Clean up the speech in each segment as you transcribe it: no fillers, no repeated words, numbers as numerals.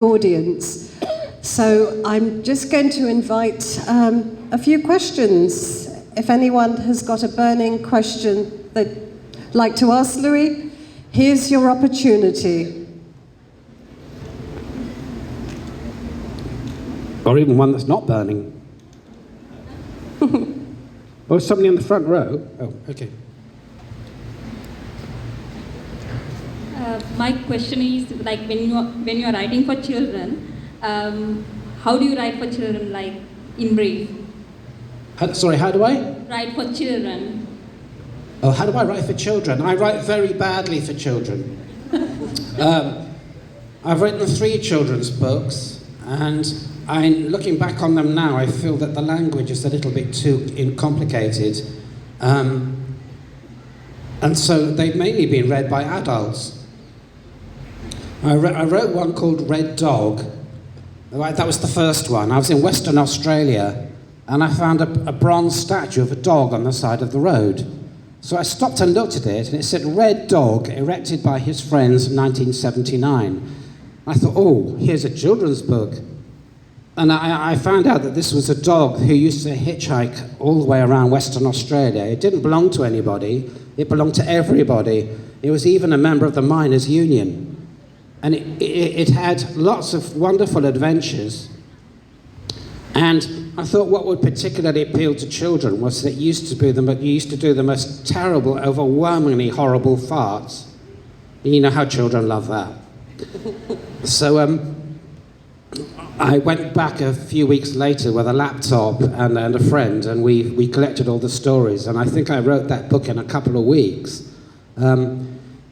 audience. So I'm just going to invite a few questions. If anyone has got a burning question they'd like to ask Louis, here's your opportunity. Or even one that's not burning. Oh, somebody in the front row? Oh, okay. My question is, like, when you are writing for children, how do you write for children, like, in brief? Sorry, how do I? Write for children. Oh, how do I write for children? I write very badly for children. I've written 3 children's books, and looking back on them now, I feel that the language is a little bit too complicated. And so they've mainly been read by adults. I wrote one called Red Dog. That was the first one. I was in Western Australia, and I found a bronze statue of a dog on the side of the road. So I stopped and looked at it, and it said Red Dog, erected by his friends in 1979. I thought, oh, here's a children's book. And I found out that this was a dog who used to hitchhike all the way around Western Australia. It didn't belong to anybody. It belonged to everybody. It was even a member of the Miners' Union. And it had lots of wonderful adventures. And I thought what would particularly appeal to children was that it used to do the most terrible, overwhelmingly horrible farts. You know how children love that. So I went back a few weeks later with a laptop and a friend, and we collected all the stories. And I think I wrote that book in a couple of weeks.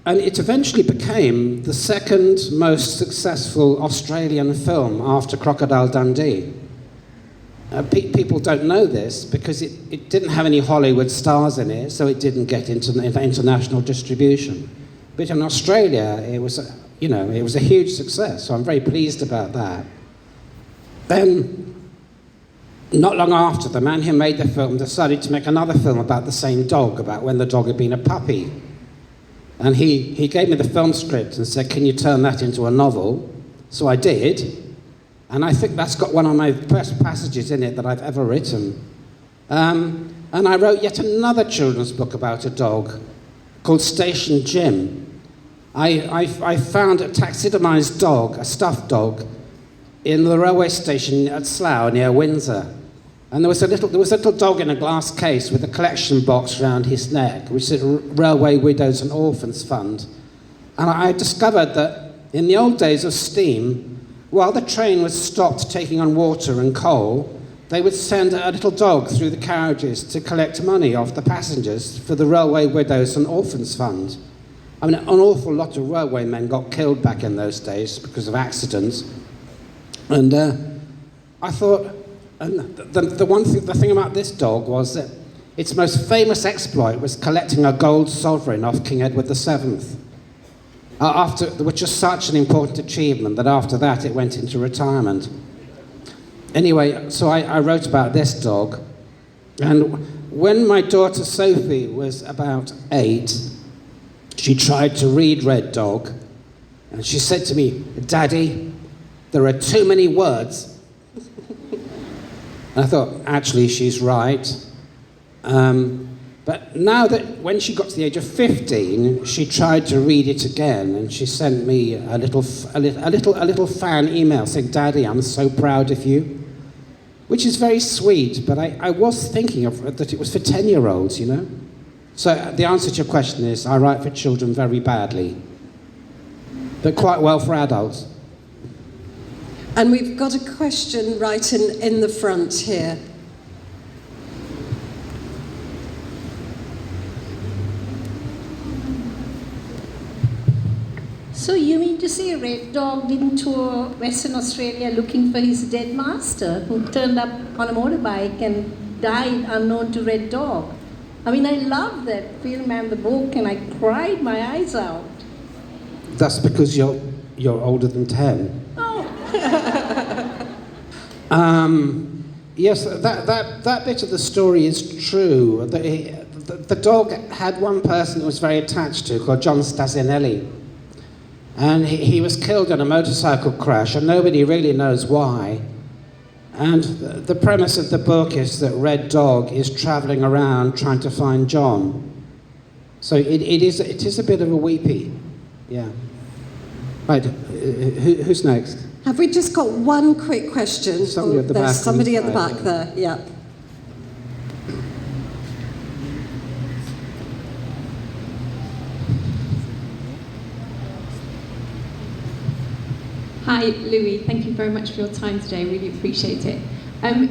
And it eventually became the second most successful Australian film after Crocodile Dundee. People don't know this because it didn't have any Hollywood stars in it, so it didn't get into international distribution. But in Australia, it was a huge success, so I'm very pleased about that. Then, not long after, the man who made the film decided to make another film about the same dog, about when the dog had been a puppy. And he gave me the film script and said, can you turn that into a novel? So I did. And I think that's got one of my best passages in it that I've ever written. And I wrote yet another children's book about a dog called Station Jim. I found a taxidermised dog, a stuffed dog, in the railway station at Slough near Windsor. And there was a little dog in a glass case with a collection box around his neck, which said Railway Widows and Orphans Fund. And I discovered that in the old days of steam, while the train was stopped taking on water and coal, they would send a little dog through the carriages to collect money off the passengers for the Railway Widows and Orphans Fund. I mean, an awful lot of railway men got killed back in those days because of accidents. And I thought, and the thing about this dog was that its most famous exploit was collecting a gold sovereign off King Edward VII. Which was such an important achievement that after that it went into retirement. Anyway, so I wrote about this dog, and when my daughter Sophie was about 8, she tried to read Red Dog, and she said to me, Daddy, there are too many words. And I thought, actually, she's right. But now that when she got to the age of 15, she tried to read it again, and she sent me a little fan email saying, Daddy, I'm so proud of you. Which is very sweet, but I was thinking that it was for 10-year-olds, you know? So the answer to your question is, I write for children very badly, but quite well for adults. And we've got a question right in the front here. So you mean to say Red Dog didn't tour Western Australia looking for his dead master who turned up on a motorbike and died unknown to Red Dog? I mean, I love that film and the book, and I cried my eyes out. That's because you're older than 10. Yes, that bit of the story is true. The dog had one person it was very attached to called John Stasinelli. And he was killed in a motorcycle crash, and nobody really knows why. And the premise of the book is that Red Dog is traveling around trying to find John. So it is a bit of a weepy, yeah. Right, who's next? Have we just got one quick question? Somebody at the There's back. somebody at the back there, yeah. Hi, Louis. Thank you very much for your time today. Really appreciate it.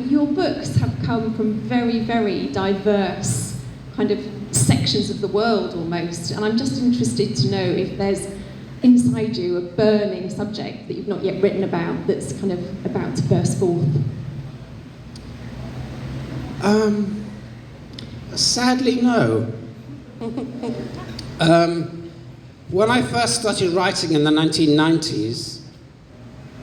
Your books have come from very, very diverse kind of sections of the world almost, and I'm just interested to know if there's inside you a burning subject that you've not yet written about that's kind of about to burst forth. Sadly, no. When I first started writing in the 1990s,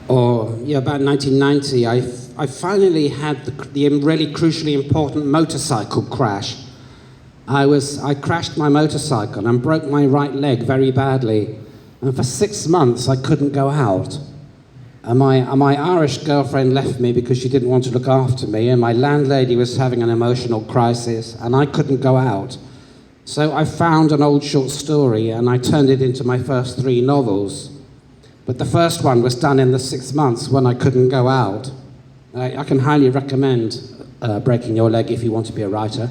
about 1990, I finally had the really crucially important motorcycle crash. I crashed my motorcycle and broke my right leg very badly. And for 6 months, I couldn't go out. And my Irish girlfriend left me because she didn't want to look after me, and my landlady was having an emotional crisis, and I couldn't go out. So I found an old short story, and I turned it into my first 3 novels. But the first one was done in the 6 months when I couldn't go out. I can highly recommend Breaking Your Leg if you want to be a writer.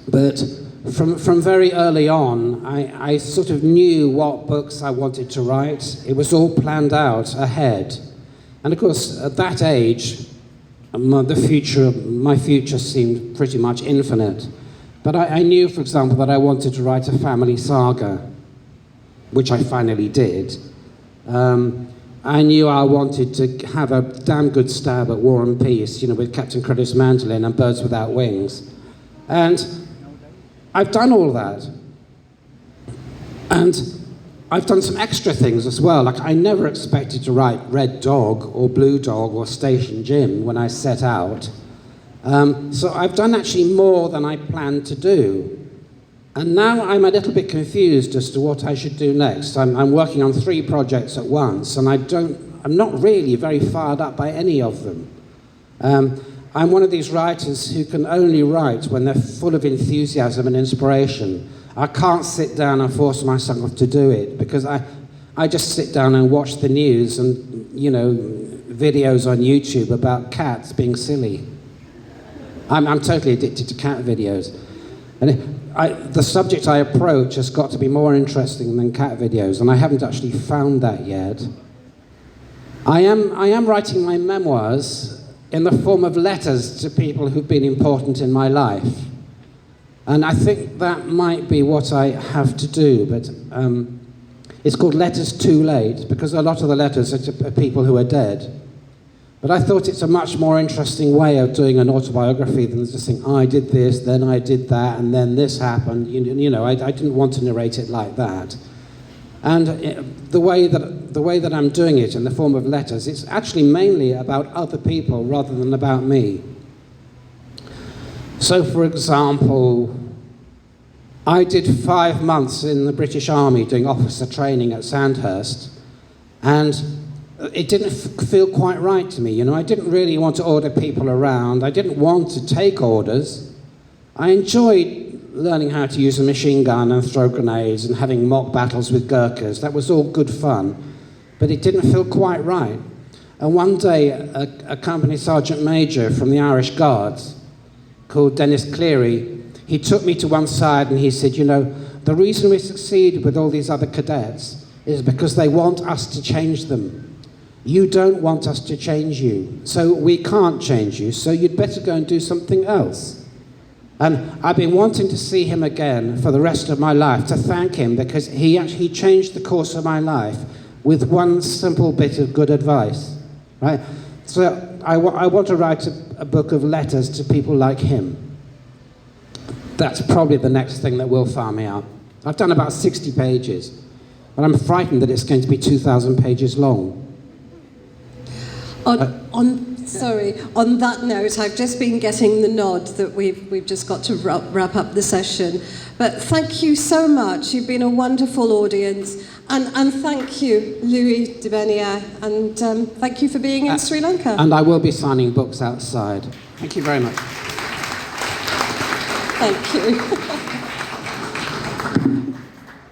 But from very early on, I sort of knew what books I wanted to write. It was all planned out ahead. And of course, at that age, my future seemed pretty much infinite. But I knew, for example, that I wanted to write a family saga, which I finally did. I knew I wanted to have a damn good stab at War and Peace, with Captain Cruddas Mandolin and Birds Without Wings. And I've done all that. And I've done some extra things as well. Like, I never expected to write Red Dog or Blue Dog or Station Jim when I set out. So I've done actually more than I planned to do. And now I'm a little bit confused as to what I should do next. I'm working on 3 projects at once, and I'm not really very fired up by any of them. I'm one of these writers who can only write when they're full of enthusiasm and inspiration. I can't sit down and force myself to do it, because I just sit down and watch the news and, videos on YouTube about cats being silly. I'm totally addicted to cat videos. And the subject I approach has got to be more interesting than cat videos, and I haven't actually found that yet. I am writing my memoirs in the form of letters to people who've been important in my life. And I think that might be what I have to do, but it's called Letters Too Late, because a lot of the letters are to people who are dead. But I thought it's a much more interesting way of doing an autobiography than just saying, I did this, then I did that, and then this happened. I didn't want to narrate it like that. And the way that I'm doing it in the form of letters, it's actually mainly about other people rather than about me. So, for example, I did 5 months in the British Army doing officer training at Sandhurst, and it didn't feel quite right to me. I didn't really want to order people around. I didn't want to take orders. I enjoyed learning how to use a machine gun and throw grenades and having mock battles with Gurkhas. That was all good fun, but it didn't feel quite right. And one day, a company sergeant major from the Irish Guards called Dennis Cleary, he took me to one side and he said, the reason we succeed with all these other cadets is because they want us to change them. You don't want us to change you, so we can't change you, so you'd better go and do something else. And I've been wanting to see him again for the rest of my life, to thank him, because he actually changed the course of my life with one simple bit of good advice, right? So I want to write a book of letters to people like him. That's probably the next thing that will fire me up. I've done about 60 pages, but I'm frightened that it's going to be 2,000 pages long. Sorry. On that note, I've just been getting the nod that we've just got to wrap up the session. But thank you so much. You've been a wonderful audience. And thank you, Louis Debenier. And thank you for being in Sri Lanka. And I will be signing books outside. Thank you very much. Thank you.